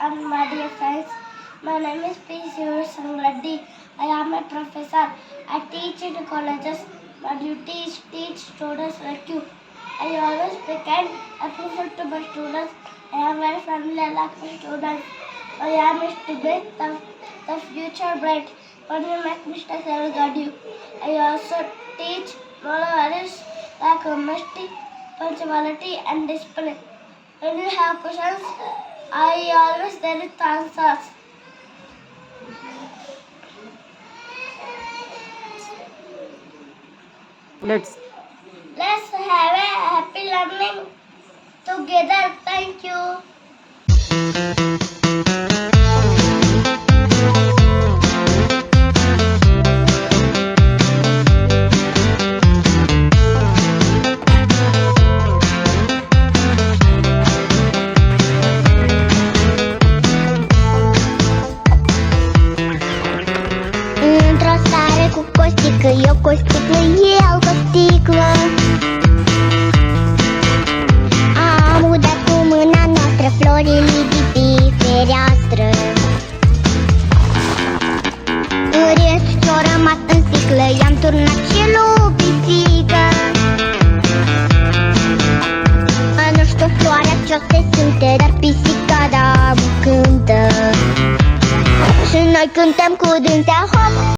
and my dear friends. My name is P. Sivasangladdi. I am a professor. I teach in colleges. My duty is teach students like you. I always be kind, helpful to my students. I am very friendly like my students. My aim is to make the future bright. When you make mistakes, I will guide you. I also teach moral values like honesty, punctuality, and discipline. When you have questions, I always there with answers. Let's Let's have a happy learning together. Thank you. Într-o seară cu costică, eu costiclă, el costiclă. Am udat cu mâna noastră florile de pe fereastră. În rest ce-o rămas în sticlă, i-am turnat și lui pisică. Nu știu floarea ce-o se simte, dar pisica da cântă. Și noi cântăm cu dânsea hop.